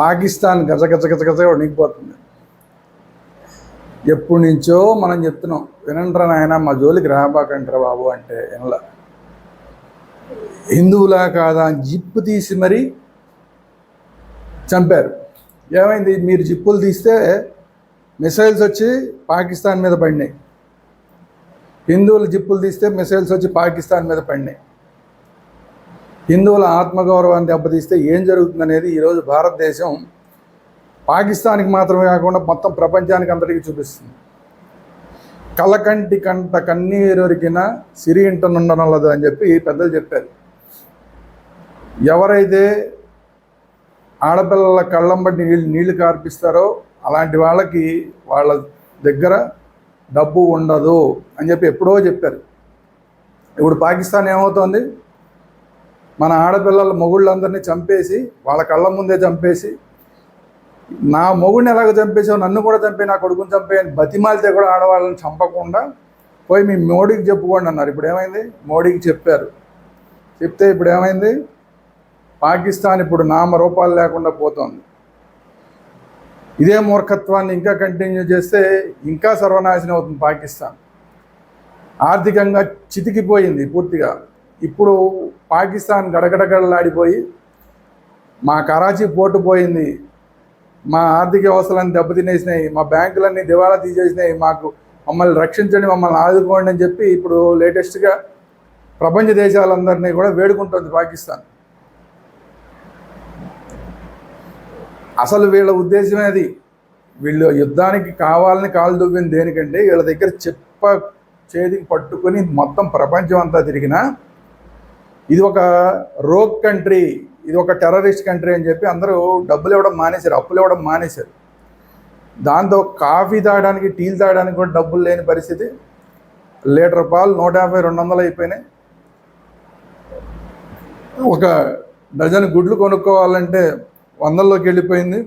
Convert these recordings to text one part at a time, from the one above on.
పాకిస్తాన్ గజ గజ గజ గజ వణికిపోతుంది. ఎప్పటి నుంచో మనం చెప్తున్నాం, వినండ్రా నాయన మా జోలికి రాబాకంటారా బాబు అంటే వినలా. హిందువులా కాదా అని జిప్పు తీసి మరీ చంపారు. ఏమైంది? మీరు జిప్పులు తీస్తే మిసైల్స్ వచ్చి పాకిస్తాన్ మీద పడినాయి. హిందువుల జిప్పులు తీస్తే మిసైల్స్ వచ్చి పాకిస్తాన్ మీద పడినాయి. హిందువుల ఆత్మగౌరవాన్ని దెబ్బతీస్తే ఏం జరుగుతుందనేది ఈరోజు భారతదేశం పాకిస్తాన్కి మాత్రమే కాకుండా మొత్తం ప్రపంచానికి అందరికీ చూపిస్తుంది. కళ్ళకంటి కంట కన్నీరొరికిన సిరి ఇంట నుండనల్లదు అని చెప్పి పెద్దలు చెప్పారు. ఎవరైతే ఆడపిల్లల కళ్ళం బట్టి నీళ్లు కార్పిస్తారో అలాంటి వాళ్ళకి వాళ్ళ దగ్గర డబ్బు ఉండదు అని చెప్పి ఎప్పుడో చెప్పారు. ఇప్పుడు పాకిస్తాన్ ఏమవుతోంది? మన ఆడపిల్లల మొగుళ్ళందరినీ చంపేసి, వాళ్ళ కళ్ళ ముందే చంపేసి, నా మొగుడిని ఎలాగ చంపేసావు నన్ను కూడా చంపే, నా కొడుకుని చంపే అని బతిమాలితే కూడా ఆడవాళ్ళని చంపకుండా పోయి మీ మోడీకి చెప్పుకోండి అన్నారు. ఇప్పుడు ఏమైంది? మోడీకి చెప్పారు. చెప్తే ఇప్పుడు ఏమైంది? పాకిస్తాన్ ఇప్పుడు నామరూపాలు లేకుండా పోతుంది. ఇదే మూర్ఖత్వాన్ని ఇంకా కంటిన్యూ చేస్తే ఇంకా సర్వనాశనం అవుతుంది పాకిస్తాన్. ఆర్థికంగా చితికిపోయింది పూర్తిగా. ఇప్పుడు పాకిస్తాన్ గడగడగడలాడిపోయి మా కరాచీ పోర్టు పోయింది, మా ఆర్థిక వ్యవస్థలన్నీ దెబ్బతినేసినాయి, మా బ్యాంకులన్నీ దివాళా తీసేసినాయి, మమ్మల్ని రక్షించండి, మమ్మల్ని ఆదుకోండి అని చెప్పి ఇప్పుడు లేటెస్ట్గా ప్రపంచ దేశాలందరినీ కూడా వేడుకుంటుంది పాకిస్తాన్. అసలు వీళ్ళ ఉద్దేశమే అది. వీళ్ళు యుద్ధానికి కావాలని కాలు దువ్వింది దేనికంటే వీళ్ళ దగ్గర చేతికి పట్టుకొని మొత్తం ప్రపంచం అంతా తిరిగినా ఇది ఒక రోగ్ కంట్రీ, ఇది ఒక టెర్రరిస్ట్ కంట్రీ అని చెప్పి అందరూ డబ్బులు ఇవ్వడం మానేశారు, అప్పులు ఇవ్వడం మానేశారు. దాంతో కాఫీ తాగడానికి, టీలు తాగడానికి కూడా డబ్బులు లేని పరిస్థితి. లీటర్ పాలు 150, 200 అయిపోయినాయి. ఒక డజన్ గుడ్లు కొనుక్కోవాలంటే 100లోకి వెళ్ళిపోయింది.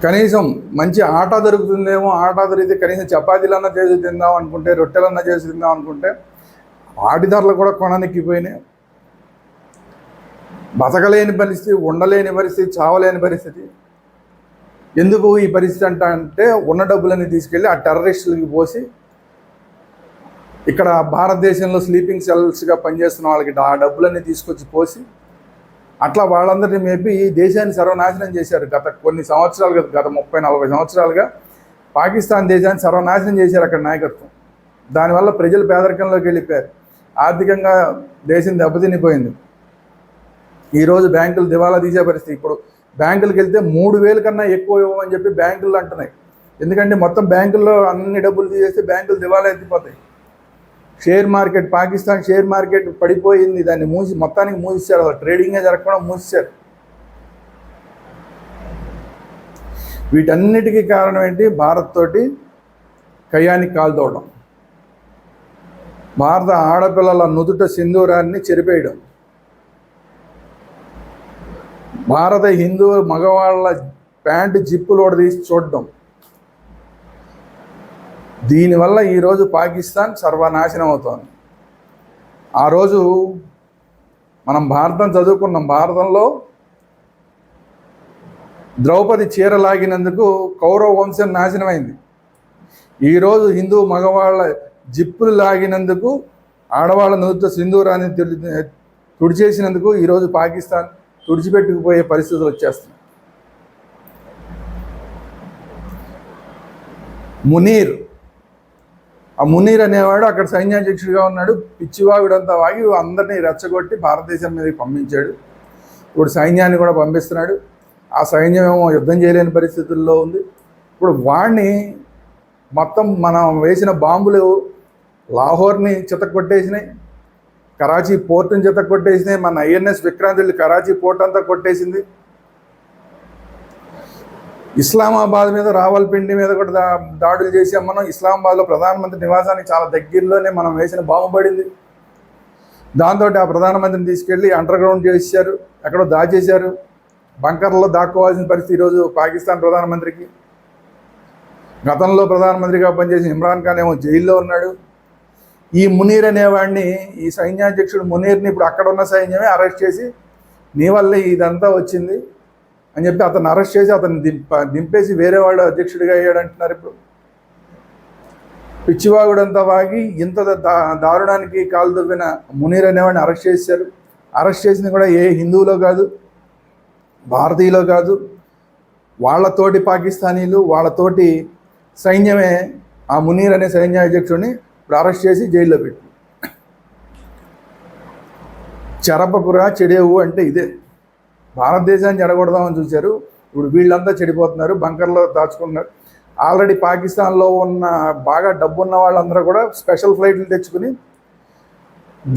కనీసం మంచి ఆటా దొరుకుతుందేమో, ఆటా దొరికితే కనీసం చపాతీలన్నా చేసి తిందాం అనుకుంటే, రొట్టెలన్నా చేసి తిందాం అనుకుంటే వాటి ధరలు కూడా కొననెక్కిపోయినాయి. బతకలేని పరిస్థితి, ఉండలేని పరిస్థితి, చావలేని పరిస్థితి. ఎందుకు ఈ పరిస్థితి అంటే ఉన్న డబ్బులన్నీ తీసుకెళ్ళి ఆ టెర్రరిస్టులకి పోసి, ఇక్కడ భారతదేశంలో స్లీపింగ్ సెల్స్గా పనిచేస్తున్న వాళ్ళకి ఆ డబ్బులన్నీ తీసుకొచ్చి పోసి అట్లా వాళ్ళందరినీ మేపి దేశాన్ని సర్వనాశనం చేశారు. గత కొన్ని సంవత్సరాలుగా, గత 30-40 సంవత్సరాలుగా పాకిస్తాన్ దేశాన్ని సర్వనాశనం చేశారు అక్కడ నాయకత్వం. దానివల్ల ప్రజలు పేదరికంలోకి వెళ్ళిపోయారు. ఆర్థికంగా దేశం దెబ్బతినిపోయింది. ఈరోజు బ్యాంకులు దివాలా తీసే పరిస్థితి. ఇప్పుడు బ్యాంకులకు వెళ్తే 3,000 కన్నా ఎక్కువ ఇవ్వమని చెప్పి బ్యాంకులు అంటున్నాయి. ఎందుకంటే మొత్తం బ్యాంకుల్లో అన్ని డబ్బులు తీసేస్తే బ్యాంకులు దివాలా ఎత్తిపోతాయి. Share market, Pakistan share market పడిపోయింది. దాన్ని మొత్తానికి మూసేశారు. అసలు ట్రేడింగే జరగకుండా మూసేశారు. వీటన్నిటికీ కారణం ఏంటి? భారత్ తోటి కయ్యానికి కాలు తోవడం, భారత ఆడపిల్లల నుదుట సింధూరాన్ని చెరిపేయడం, భారత హిందూ మగవాళ్ళ ప్యాంటు జిప్పులు తీసి చూడడం. దీనివల్ల ఈరోజు పాకిస్తాన్ సర్వనాశనం అవుతోంది. ఆ రోజు మనం భారతం చదువుకున్నాం. భారతంలో ద్రౌపది చీర లాగినందుకు కౌరవ వంశం నాశనమైంది. ఈరోజు హిందూ మగవాళ్ళ జిప్పులు లాగినందుకు, ఆడవాళ్ళ నుదుట సింధూరాన్ని తుడిచేసినందుకు ఈరోజు పాకిస్తాన్ తుడిచిపెట్టుకుపోయే పరిస్థితులు వచ్చేస్తున్నాయి. మునీర్ అనేవాడు అక్కడ సైన్యాధ్యక్షుడిగా ఉన్నాడు. పిచ్చివాగుడంతా వాగి అందరినీ రెచ్చగొట్టి భారతదేశం మీదకి పంపించాడు. ఇప్పుడు సైన్యాన్ని కూడా పంపిస్తున్నాడు. ఆ సైన్యం ఏమో యుద్ధం చేయలేని పరిస్థితుల్లో ఉంది. ఇప్పుడు వాడిని మొత్తం మనం వేసిన బాంబులు లాహోర్ని చితక్కొట్టేసినాయి, కరాచీ పోర్టుని చితక్కొట్టేసినాయి, మన INS విక్రాంత్ వెళ్ళి కరాచీ పోర్ట్ అంతా కొట్టేసింది. ఇస్లామాబాద్ మీద, రావల్పిండి మీద కూడా దాడులు చేసాం మనం. ఇస్లామాబాద్లో ప్రధానమంత్రి నివాసానికి చాలా దగ్గరలోనే మనం వేసిన బాంబు పడింది. దాంతో ఆ ప్రధానమంత్రిని తీసుకెళ్ళి అండర్ గ్రౌండ్ చేశారు, ఎక్కడో దాచేశారు. బంకర్లో దాక్కోవాల్సిన పరిస్థితి ఈరోజు పాకిస్తాన్ ప్రధానమంత్రికి. గతంలో ప్రధానమంత్రిగా పనిచేసిన ఇమ్రాన్ ఖాన్ ఏమో జైల్లో ఉన్నాడు. ఈ మునీర్ అనేవాడిని, ఈ సైన్యాధ్యక్షుడు మునీర్ని ఇప్పుడు అక్కడ ఉన్న సైన్యమే అరెస్ట్ చేసి, నీ వల్లే ఇదంతా వచ్చింది, అని చెప్పి అతను అరెస్ట్ చేసి అతన్ని దింపేసి వేరే వాడు అధ్యక్షుడిగా అయ్యాడు అంటున్నారు. ఇప్పుడు పిచ్చివాగుడంతా వాగి ఇంత దారుణానికి కాలు దువ్విన మునీర్ అనేవాడిని అరెస్ట్ చేశారు. అరెస్ట్ చేసింది కూడా ఏ హిందువులో కాదు, భారతీయులో కాదు, వాళ్ళతోటి పాకిస్తానీలు, వాళ్ళతోటి సైన్యమే ఆ మునీర్ అనే సైన్యాధ్యక్షుడిని ఇప్పుడు అరెస్ట్ చేసి జైల్లో పెట్టి చెరపకురా చెడేవు అంటే ఇదే. భారతదేశాన్ని చెడగొడదామని చూశారు, ఇప్పుడు వీళ్ళంతా చెడిపోతున్నారు, బంకర్లో దాచుకుంటున్నారు. ఆల్రెడీ పాకిస్తాన్లో ఉన్న బాగా డబ్బున్న వాళ్ళందరూ కూడా స్పెషల్ ఫ్లైట్లు తెచ్చుకుని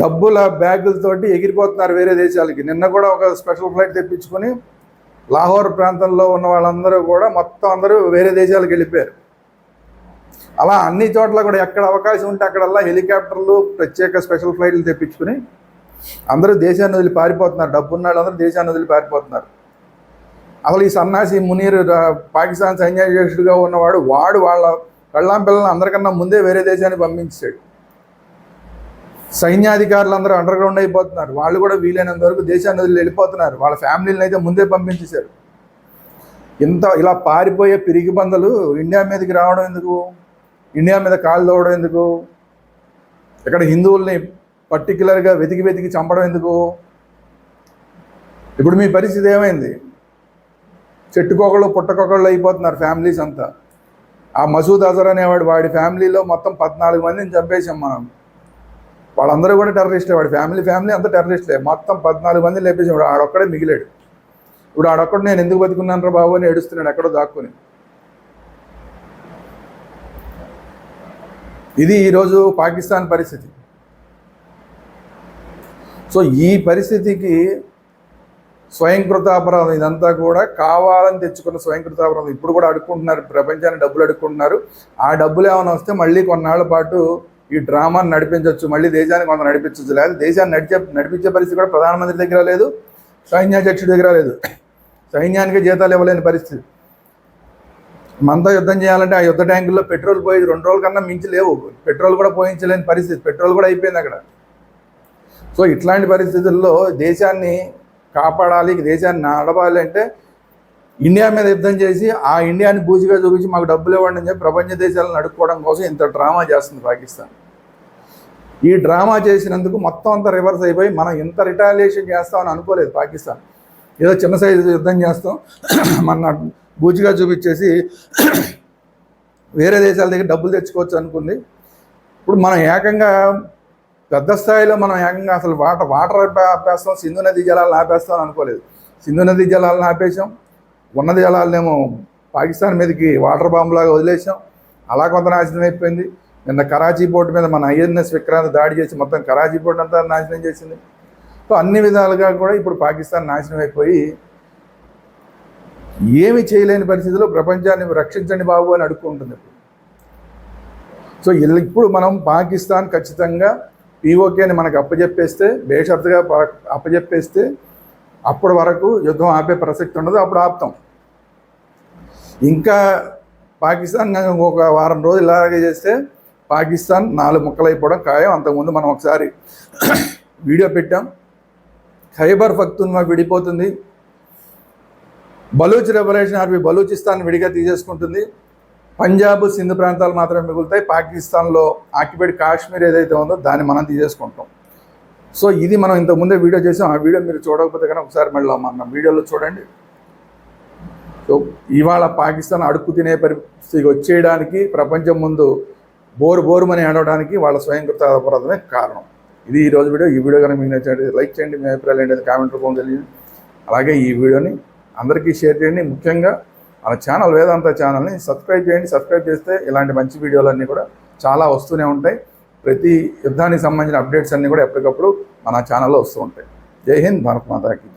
డబ్బుల బ్యాగులతోటి ఎగిరిపోతున్నారు వేరే దేశాలకి. నిన్న కూడా ఒక స్పెషల్ ఫ్లైట్ తెప్పించుకొని లాహోర్ ప్రాంతంలో ఉన్న వాళ్ళందరూ కూడా మొత్తం అందరూ వేరే దేశాలకు వెళ్ళిపోయారు. అలా అన్ని చోట్ల కూడా ఎక్కడ అవకాశం ఉంటే అక్కడల్లా హెలికాప్టర్లు, ప్రత్యేక స్పెషల్ ఫ్లైట్లు తెప్పించుకుని అందరూ దేశాన్ని వదిలి పారిపోతున్నారు. డబ్బున్న వాళ్ళందరూ దేశాన్ని వదిలి పారిపోతున్నారు. అసలు ఈ సన్నాసి మునీర్ పాకిస్తాన్ సైన్యాధ్యక్షుడిగా ఉన్నవాడు వాళ్ళ కళ్ళాం పిల్లలను అందరికన్నా ముందే వేరే దేశానికి పంపించాడు. సైన్యాధికారులు అందరూ అండర్ గ్రౌండ్ అయిపోతున్నారు. వాళ్ళు కూడా వీలైనంత వరకు దేశాన్ని వదిలి వెళ్ళిపోతున్నారు. వాళ్ళ ఫ్యామిలీలను అయితే ముందే పంపించేశారు. ఇలా పారిపోయే పిరికి బందలు ఇండియా మీదకి రావడం ఎందుకు? ఇండియా మీద కాలు తోవడం ఎందుకు? ఇక్కడ హిందువుల్ని పర్టికులర్గా వెతికి చంపడం ఎందుకు? ఇప్పుడు మీ పరిస్థితి ఏమైంది? చెట్టుకొకళ్ళు పుట్టకొకళ్ళు అయిపోతున్నారు ఫ్యామిలీస్ అంతా. ఆ మసూద్ అజర్ అనేవాడు, వాడి ఫ్యామిలీలో మొత్తం 14 మందిని చంపేశాం మనం. వాళ్ళందరూ కూడా టెర్రరిస్టే, వాడి ఫ్యామిలీ అంతా టెర్రరిస్టే. మొత్తం 14 మందిని లేపేసాడు, ఆడొక్కడే మిగిలాడు. ఇప్పుడు ఆడొక్కడు నేను ఎందుకు బతుకున్నాను రా బాబు అని ఏడుస్తున్నాడు ఎక్కడో దాక్కుని. ఇది ఈరోజు పాకిస్తాన్ పరిస్థితి. సో ఈ పరిస్థితికి స్వయంకృతాపరాధం, ఇదంతా కూడా కావాలని తెచ్చుకున్న స్వయంకృతాపరాధం. ఇప్పుడు కూడా అడుక్కుంటున్నారు, ప్రపంచాన్ని డబ్బులు అడుక్కుంటున్నారు. ఆ డబ్బులు ఏమైనా వస్తే మళ్ళీ కొన్నాళ్ల పాటు ఈ డ్రామాను నడిపించవచ్చు, మళ్ళీ దేశానికి కొంత నడిపించవచ్చు. లేదా దేశాన్ని నడిపించే పరిస్థితి కూడా ప్రధానమంత్రి దగ్గర లేదు, సైన్యాధ్యక్షుడి దగ్గర లేదు. సైన్యానికి జీతాలు ఇవ్వలేని పరిస్థితి. మనతో యుద్ధం చేయాలంటే ఆ యుద్ధ ట్యాంకుల్లో పెట్రోల్ పోయేది 2 రోజుల కన్నా మించి లేవు. పెట్రోల్ కూడా పోయించలేని పరిస్థితి, పెట్రోల్ కూడా అయిపోయింది అక్కడ. సో ఇట్లాంటి పరిస్థితుల్లో దేశాన్ని కాపాడాలి, దేశాన్ని నడపాలి అంటే ఇండియా మీద యుద్ధం చేసి ఆ ఇండియాని బూజిగా చూపించి మాకు డబ్బులు ఇవ్వండి అని చెప్పి ప్రపంచ దేశాలను అడుక్కోవడం కోసం ఇంత డ్రామా చేస్తుంది పాకిస్తాన్. ఈ డ్రామా చేసినందుకు మొత్తం అంతా రివర్స్ అయిపోయి మనం ఇంత రిటాలియేషన్ చేస్తామని అనుకోలేదు పాకిస్తాన్. ఏదో చిన్న సైజు యుద్ధం చేస్తాం మన బూజిగా చూపించేసి వేరే దేశాల దగ్గర డబ్బులు తెచ్చుకోవచ్చు అనుకుంది. ఇప్పుడు మనం ఏకంగా పెద్ద స్థాయిలో అసలు వాటర్ ఆపేస్తాం, సింధు నదీ జలాలను ఆపేస్తాం అనుకోలేదు. సింధు నదీ జలాలను ఆపేసాం, ఉన్నది జలాలనేమో పాకిస్తాన్ మీదకి వాటర్ బాంబులాగా వదిలేసాం. అలా కొంత నాశనం అయిపోయింది. నిన్న కరాచీ పోర్టు మీద మన INS విక్రాంత్ దాడి చేసి మొత్తం కరాచీ పోర్టు అంతా నాశనం చేసింది. సో అన్ని విధాలుగా కూడా ఇప్పుడు పాకిస్తాన్ నాశనం అయిపోయి ఏమి చేయలేని పరిస్థితిలో ప్రపంచాన్ని రక్షించండి బాబు అని అడుక్కుంటుంది. సో ఇప్పుడు మనం పాకిస్తాన్ ఖచ్చితంగా POKని మనకు అప్పచెప్పేస్తే, బేషరతుగా అప్పచెప్పేస్తే అప్పటి వరకు యుద్ధం ఆపే ప్రసక్తి ఉండదు. అప్పుడు ఆపుతాం. ఇంకా పాకిస్తాన్ ఒక వారం రోజులు ఇలాగే చేస్తే పాకిస్తాన్ 4 ముక్కలు అయిపోవడం ఖాయం. అంతకుముందు మనం ఒకసారి వీడియో పెట్టాం. ఖైబర్ పఖ్తూన్ఖ్వా విడిపోతుంది, బలూచ్ లిబరేషన్ ఆర్మీ బలూచిస్తాన్ విడిగా తీసేసుకుంటుంది, పంజాబ్ సింధ్ ప్రాంతాలు మాత్రమే మిగులుతాయి. పాకిస్తాన్లో ఆక్యుపైడ్ కాశ్మీర్ ఏదైతే ఉందో దాన్ని మనం తీసేసుకుంటాం. సో ఇది మనం ఇంతకుముందే వీడియో చేసాం. ఆ వీడియో మీరు చూడకపోతే కనుక ఒకసారి మళ్ళీ మన వీడియోలో చూడండి. సో ఇవాళ పాకిస్తాన్ అడుక్కు తినే పరిస్థితికి వచ్చేయడానికి, ప్రపంచం ముందు బోరుమని ఆడడానికి వాళ్ళ స్వయంకృత అపరాధమే కారణం. ఇది ఈరోజు వీడియో. ఈ వీడియో కనుక మీకు నచ్చినట్లయితే లైక్ చేయండి, మీ అభిప్రాయాలు ఏంటంటే కామెంట్ రూపంలో తెలియదు. అలాగే ఈ వీడియోని అందరికీ షేర్ చేయండి. ముఖ్యంగా మన ఛానల్ వేదాంత ఛానల్ని సబ్స్క్రైబ్ చేయండి. సబ్స్క్రైబ్ చేస్తే ఇలాంటి మంచి వీడియోలన్నీ కూడా చాలా వస్తూనే ఉంటాయి. ప్రతి యుద్ధానికి సంబంధించిన అప్డేట్స్ అన్నీ కూడా ఎప్పటికప్పుడు మన ఛానల్లో వస్తూ ఉంటాయి. జై హింద్, భారత్ మాతాకి.